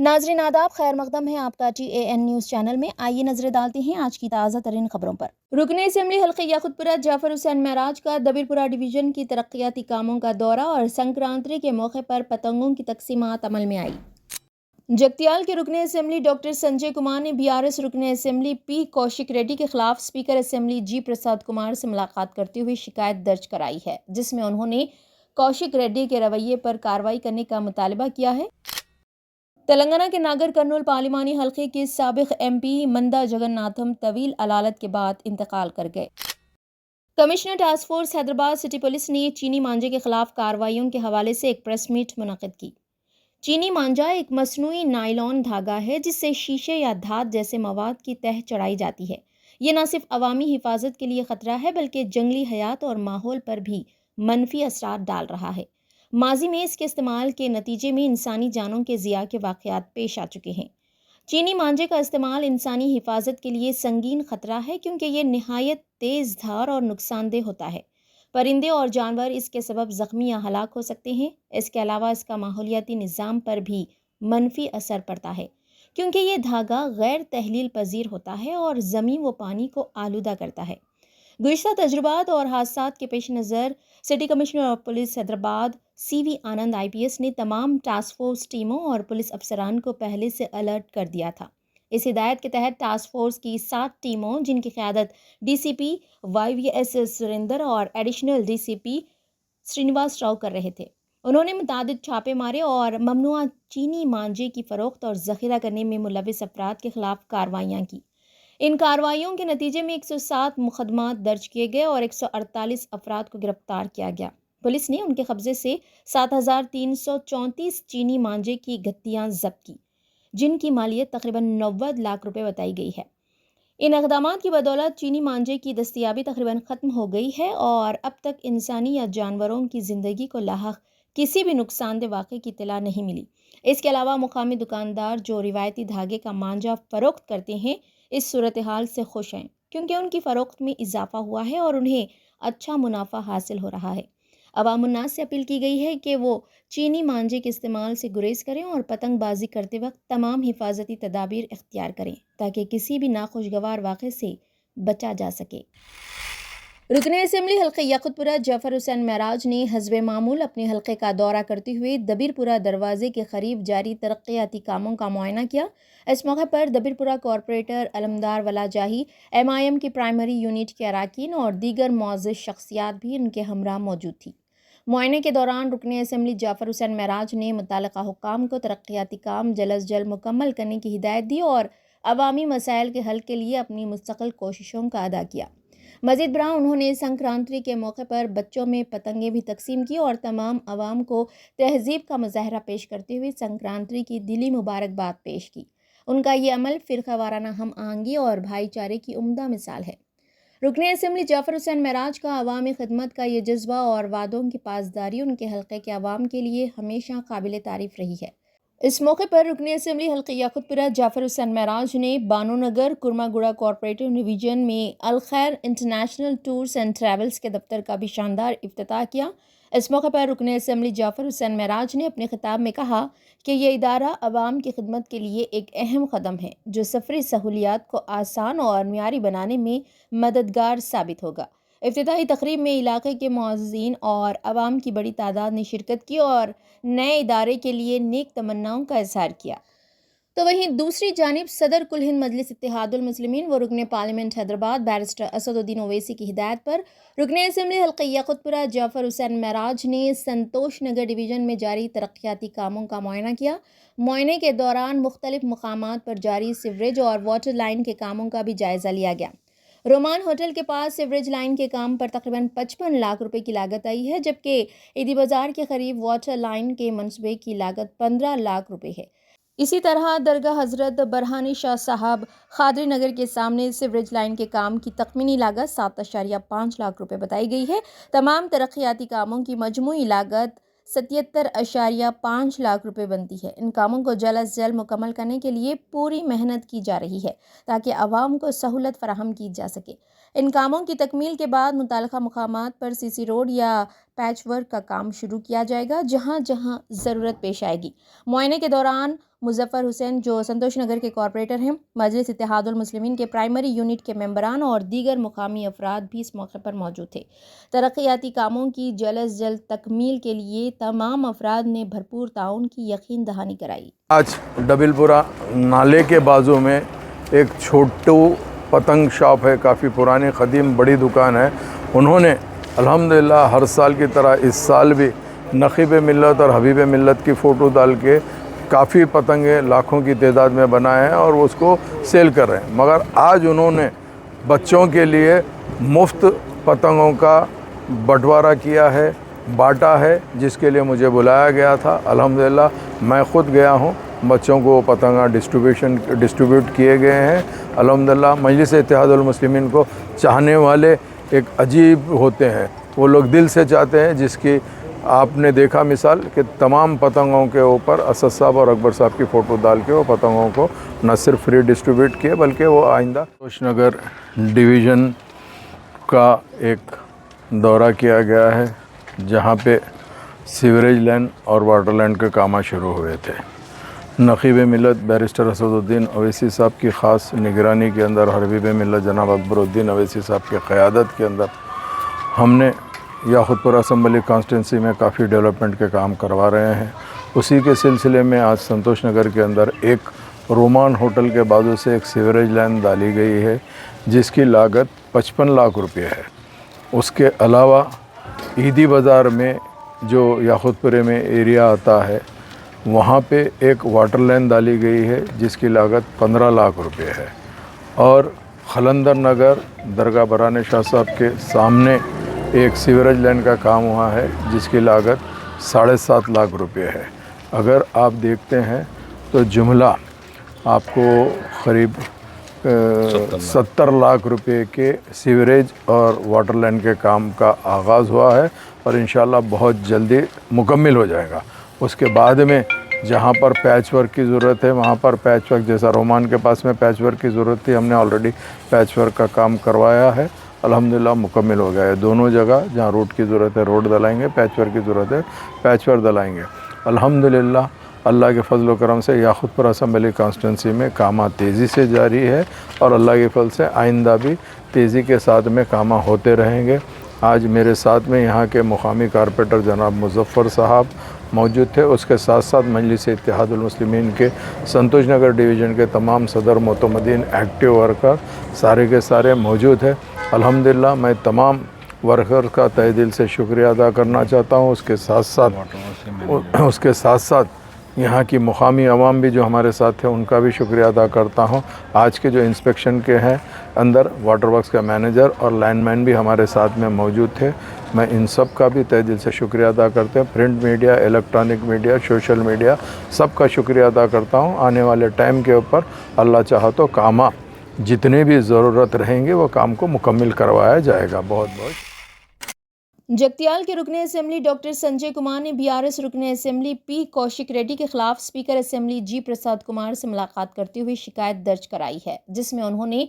ناظرین آداب، خیر مقدم ہے آپ کا TAN نیوز چینل میں۔ آئیے نظر ڈالتے ہیں آج کی تازہ ترین خبروں پر۔ رکن اسمبلی حلقہ یاقوتپورہ جعفر حسین معراج کا دبیرپورہ ڈویژن کی ترقیاتی کاموں کا دورہ اور سنکرانتی کے موقع پر پتنگوں کی تقسیمات عمل میں آئی۔ جگتیال کے رکن اسمبلی ڈاکٹر سنجے کمار نے BRS رکن اسمبلی P کوشک ریڈی کے خلاف speaker assembly G Prasad Kumar سے ملاقات کرتے ہوئے شکایت درج کرائی ہے، جس میں انہوں نے کوشک ریڈی کے رویے پر کارروائی کرنے کا مطالبہ کیا ہے۔ تلنگانہ کے ناگر کرنول پارلیمانی حلقے کے سابق MP مندا جگن ناتھم طویل علالت کے بعد انتقال کر گئے۔ Commissioner task force Hyderabad city police نے چینی مانجے کے خلاف کارروائیوں کے حوالے سے ایک پریس میٹ منعقد کی۔ چینی مانجا ایک مصنوعی نائلون دھاگا ہے جس سے شیشے یا دھات جیسے مواد کی تہ چڑھائی جاتی ہے۔ یہ نہ صرف عوامی حفاظت کے لیے خطرہ ہے بلکہ جنگلی حیات اور ماحول پر بھی منفی اثرات ڈال رہا ہے۔ ماضی میں اس کے استعمال کے نتیجے میں انسانی جانوں کے ضیاع کے واقعات پیش آ چکے ہیں۔ چینی مانجے کا استعمال انسانی حفاظت کے لیے سنگین خطرہ ہے کیونکہ یہ نہایت تیز دھار اور نقصان دہ ہوتا ہے۔ پرندے اور جانور اس کے سبب زخمی یا ہلاک ہو سکتے ہیں۔ اس کے علاوہ اس کا ماحولیاتی نظام پر بھی منفی اثر پڑتا ہے کیونکہ یہ دھاگا غیر تحلیل پذیر ہوتا ہے اور زمین و پانی کو آلودہ کرتا ہے۔ گزشتہ تجربات اور حادثات کے پیش نظر city commissioner of police Hyderabad CV Anand IPS نے تمام ٹاسک فورس ٹیموں اور پولیس افسران کو پہلے سے الرٹ کر دیا تھا۔ اس ہدایت کے تحت ٹاسک فورس کی 7 ٹیموں جن کی قیادت DCP YVS سریندر اور ایڈیشنل DCP سرینواس راؤ کر رہے تھے، انہوں نے متعدد چھاپے مارے اور ممنوعہ چینی مانجے کی فروخت اور ذخیرہ کرنے میں ملوث افراد کے خلاف کارروائیاں کی۔ ان کارروائیوں کے نتیجے میں 107 مقدمات درج کیے گئے اور 148 افراد کو گرفتار کیا گیا۔ پولیس نے ان کے قبضے سے 7334 چینی مانجے کی گتھیاں ضبط کی، جن کی مالیت تقریباً 90 لاکھ روپے بتائی گئی ہے۔ ان اقدامات کی بدولت چینی مانجے کی دستیابی تقریباً ختم ہو گئی ہے اور اب تک انسانی یا جانوروں کی زندگی کو لاحق کسی بھی نقصان دہ واقعے کی اطلاع نہیں ملی۔ اس کے علاوہ مقامی دکاندار جو روایتی دھاگے کا مانجا فروخت کرتے ہیں اس صورتحال سے خوش ہیں کیونکہ ان کی فروخت میں اضافہ ہوا ہے اور انہیں اچھا منافع حاصل ہو رہا ہے۔ عوام الناس سے اپیل کی گئی ہے کہ وہ چینی مانجے کے استعمال سے گریز کریں اور پتنگ بازی کرتے وقت تمام حفاظتی تدابیر اختیار کریں تاکہ کسی بھی ناخوشگوار واقعے سے بچا جا سکے۔ رکن اسمبلی حلقہ یاقوتپورہ جعفر حسین معراج نے حسب معمول اپنے حلقے کا دورہ کرتے ہوئے دبیرپورہ دروازے کے قریب جاری ترقیاتی کاموں کا معائنہ کیا۔ اس موقع پر دبیرپورہ کارپوریٹر علمدار ولا جاہی، MIM کی پرائمری یونٹ کے اراکین اور دیگر معزز شخصیات بھی ان کے ہمراہ موجود تھیں۔ معائنے کے دوران رکن اسمبلی جعفر حسین معراج نے متعلقہ حکام کو ترقیاتی کام جلد از جلد مکمل کرنے کی ہدایت دی اور عوامی مسائل کے حل کے لیے اپنی مستقل کوششوں کا اعادہ کیا۔ مزید برآں انہوں نے سنکرانتی کے موقع پر بچوں میں پتنگیں بھی تقسیم کی اور تمام عوام کو تہذیب کا مظاہرہ پیش کرتے ہوئے سنکرانتی کی دلی مبارکباد پیش کی۔ ان کا یہ عمل فرقہ وارانہ ہم آہنگی اور بھائی چارے کی عمدہ مثال ہے۔ رکن اسمبلی جعفر حسین معراج کا عوامی خدمت کا یہ جذبہ اور وعدوں کی پاسداری ان کے حلقے کے عوام کے لیے ہمیشہ قابل تعریف رہی ہے۔ اس موقع پر رکن اسمبلی حلقہ یاقوتپورہ جعفر حسین معراج نے بانو نگر کرماگوڑا کارپوریٹو ڈویژن میں الخیر انٹرنیشنل ٹورز اینڈ ٹریولز کے دفتر کا بھی شاندار افتتاح کیا۔ اس موقع پر رکن اسمبلی جعفر حسین معراج نے اپنے خطاب میں کہا کہ یہ ادارہ عوام کی خدمت کے لیے ایک اہم قدم ہے جو سفری سہولیات کو آسان اور معیاری بنانے میں مددگار ثابت ہوگا۔ افتتاحی تقریب میں علاقے کے معززین اور عوام کی بڑی تعداد نے شرکت کی اور نئے ادارے کے لیے نیک تمناؤں کا اظہار کیا۔ تو وہیں دوسری جانب صدر کل ہند مجلس اتحاد المسلمین و رکن پارلیمنٹ حیدرآباد بیرسٹر اسد الدین اویسی کی ہدایت پر رکن اسمبلی حلقہ یاقوتپورہ جعفر حسین معراج نے سنتوش نگر ڈویژن میں جاری ترقیاتی کاموں کا معائنہ کیا۔ معائنے کے دوران مختلف مقامات پر جاری سیوریج اور واٹر لائن کے کاموں کا بھی جائزہ لیا گیا۔ رومان ہوٹل کے پاس سیوریج لائن کے کام پر تقریباً 55 لاکھ روپے کی لاگت آئی ہے جبکہ عیدی بازار کے قریب واٹر لائن کے منصوبے کی لاگت 15 لاکھ روپے ہے۔ اسی طرح درگاہ حضرت برہانی شاہ صاحب خادری نگر کے سامنے سیوریج لائن کے کام کی تخمینی لاگت 7.5 لاکھ روپے بتائی گئی ہے۔ تمام ترقیاتی کاموں کی مجموعی لاگت 77.5 لاکھ روپے بنتی ہے۔ ان کاموں کو جلد از جلد مکمل کرنے کے لیے پوری محنت کی جا رہی ہے تاکہ عوام کو سہولت فراہم کی جا سکے۔ ان کاموں کی تکمیل کے بعد متعلقہ مقامات پر CC روڈ یا پیچ ورک کا کام شروع کیا جائے گا جہاں جہاں ضرورت پیش آئے گی۔ معائنے کے دوران مظفر حسین جو سنتوش نگر کے کارپوریٹر ہیں، مجلس اتحاد المسلمین کے پرائمری یونٹ کے ممبران اور دیگر مقامی افراد بھی اس موقع پر موجود تھے۔ ترقیاتی کاموں کی جلد از جلد تکمیل کے لیے تمام افراد نے بھرپور تعاون کی یقین دہانی کرائی۔ آج ڈبل پورہ نالے کے بازو میں ایک چھوٹو پتنگ شاپ ہے، کافی پرانی قدیم بڑی دکان ہے۔ انہوں نے الحمدللہ ہر سال کی طرح اس سال بھی نقیب ملت اور حبیب ملت کی فوٹو ڈال کے کافی پتنگیں لاکھوں کی تعداد میں بنائے ہیں اور اس کو سیل کر رہے ہیں۔ مگر آج انہوں نے بچوں کے لیے مفت پتنگوں کا بٹوارہ کیا ہے، بانٹا ہے، جس کے لیے مجھے بلایا گیا تھا۔ الحمدللہ میں خود گیا ہوں، بچوں کو پتنگاں ڈسٹریبیوٹ کیے گئے ہیں۔ الحمدللہ مجلس اتحاد المسلمین کو چاہنے والے ایک عجیب ہوتے ہیں، وہ لوگ دل سے چاہتے ہیں، جس کی آپ نے دیکھا مثال کہ تمام پتنگوں کے اوپر اسد صاحب اور اکبر صاحب کی فوٹو ڈال کے وہ پتنگوں کو نہ صرف فری ڈسٹریبیوٹ کیے بلکہ وہ آئندہ سنتوش نگر ڈویژن کا ایک دورہ کیا گیا ہے، جہاں پہ سیوریج لائن اور واٹر لائن کے کام شروع ہوئے تھے۔ نقیب ملت بیرسٹر اسد الدین اویسی صاحب کی خاص نگرانی کے اندر، حبیب ملت جناب اکبر الدین اویسی صاحب کی قیادت کے اندر ہم نے یاقوت پورہ اسمبلی کانسٹیٹنسی میں کافی ڈیولپمنٹ کے کام کروا رہے ہیں۔ اسی کے سلسلے میں آج سنتوش نگر کے اندر ایک رومان ہوٹل کے بازو سے ایک سیوریج لائن ڈالی گئی ہے، جس کی لاگت 55 لاکھ روپے ہے۔ اس کے علاوہ عیدی بازار میں جو یاقوت پورے میں ایریا آتا ہے، وہاں پہ ایک واٹر لائن ڈالی گئی ہے جس کی لاگت 15 لاکھ روپے ہے، اور خلندر نگر درگاہ برہان شاہ صاحب کے سامنے ایک سیوریج لائن کا کام ہوا ہے جس کی لاگت 7.5 لاکھ روپے ہے۔ اگر آپ دیکھتے ہیں تو جملہ آپ کو قریب 70 لاکھ روپے کے سیوریج اور واٹر لائن کے کام کا آغاز ہوا ہے، اور انشاءاللہ بہت جلدی مکمل ہو جائے گا۔ اس کے بعد میں جہاں پر پیچ ورک کی ضرورت ہے وہاں پر پیچ ورک، جیسا رومان کے پاس میں پیچ ورک کی ضرورت تھی، ہم نے آلریڈی پیچ ورک کا کام کروایا ہے، الحمدللہ مکمل ہو گیا ہے۔ دونوں جگہ جہاں روڈ کی ضرورت ہے روڈ ڈلائیں گے، پیچ ورک کی ضرورت ہے پیچ ورک ڈلائیں گے۔ الحمدللہ اللہ کے فضل و کرم سے یاقوت پورہ اسمبلی کانسٹیٹنسی میں کامہ تیزی سے جاری ہے، اور اللہ کے فضل سے آئندہ بھی تیزی کے ساتھ میں کامہ ہوتے رہیں گے۔ آج میرے ساتھ میں یہاں کے مقامی کارپوریٹر جناب مظفر صاحب موجود تھے، اس کے ساتھ ساتھ مجلس اتحاد المسلمین کے سنتوش نگر ڈویژن کے تمام صدر معتمدین ایکٹیو ورکر سارے کے سارے موجود ہیں۔ الحمدللہ میں تمام ورکر کا تہہ دل سے شکریہ ادا کرنا چاہتا ہوں۔ اس کے ساتھ ساتھ یہاں کی مقامی عوام بھی جو ہمارے ساتھ ہیں ان کا بھی شکریہ ادا کرتا ہوں۔ آج کے جو انسپیکشن کے ہیں اندر واٹر ورکس کا مینیجر اور لائن مین بھی ہمارے ساتھ میں موجود تھے، میں ان سب کا بھی تہہ دل سے شکریہ ادا کرتے ہیں۔ Print media, electronic media, social media, سب کا شکریہ ادا کرتا ہوں۔ آنے والے ٹائم کے اوپر اللہ چاہا تو کامہ جتنے بھی ضرورت رہیں گے وہ کام کو مکمل کروایا جائے گا۔ بہت بہت جگتیال کے رکن اسمبلی ڈاکٹر سنجے کمار نے BRS رکن اسمبلی پی کوشک ریڈی کے خلاف اسپیکر اسمبلی جی پرساد کمار سے ملاقات کرتے ہوئے شکایت درج کرائی ہے، جس میں انہوں نے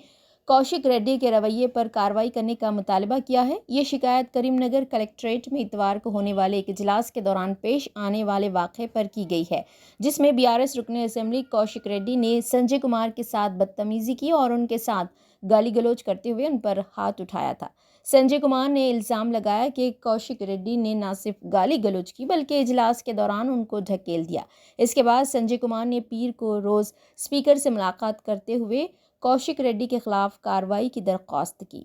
کوشک ریڈی کے رویے پر کارروائی کرنے کا مطالبہ کیا ہے۔ یہ شکایت کریم نگر کلکٹریٹ میں اتوار کو ہونے والے ایک اجلاس کے دوران پیش آنے والے واقعے پر کی گئی ہے، جس میں BRS رکن اسمبلی کوشک ریڈی نے سنجے کمار کے ساتھ بدتمیزی کی اور ان کے ساتھ گالی گلوچ کرتے ہوئے ان پر ہاتھ اٹھایا تھا۔ سنجے کمار نے الزام لگایا کہ کوشک ریڈی نے نہ صرف گالی گلوچ کی بلکہ اجلاس کے دوران ان کو دھکیل دیا۔ اس کے بعد سنجے کمار نے پیر کو روز اسپیکر سے ملاقات کرتے ہوئے کوشک ریڈی کے خلاف کارروائی کی درخواست کی۔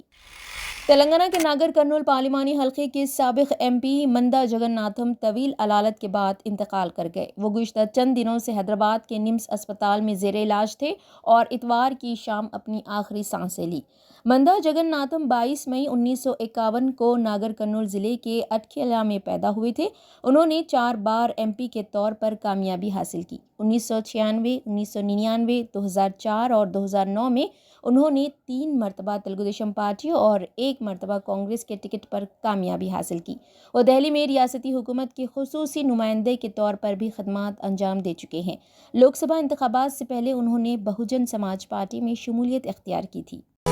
تلنگانہ کے ناگر کرنول پارلیمانی حلقے کے سابق MP مندا جگن ناتھم طویل علالت کے بعد انتقال کر گئے۔ وہ گزشتہ چند دنوں سے حیدرآباد کے نمس اسپتال میں زیر علاج تھے اور اتوار کی شام اپنی آخری سانسیں لی۔ مندا جگن ناتھم 22 مئی 1951 کو ناگر کرنول ضلع کے اٹکھیلا میں پیدا ہوئے تھے۔ انہوں نے 4 بار MP کے طور پر کامیابی حاصل کی۔ 1996، 1999، 2004 اور 2009 میں انہوں نے 3 مرتبہ تلگو دیشم پارٹی اور 1 مرتبہ کانگریس کے ٹکٹ پر کامیابی حاصل کی۔ وہ دہلی میں ریاستی حکومت کے خصوصی نمائندے کے طور پر بھی خدمات انجام دے چکے ہیں۔ لوک سبھا انتخابات سے پہلے انہوں نے بہوجن سماج پارٹی میں شمولیت اختیار کی تھی۔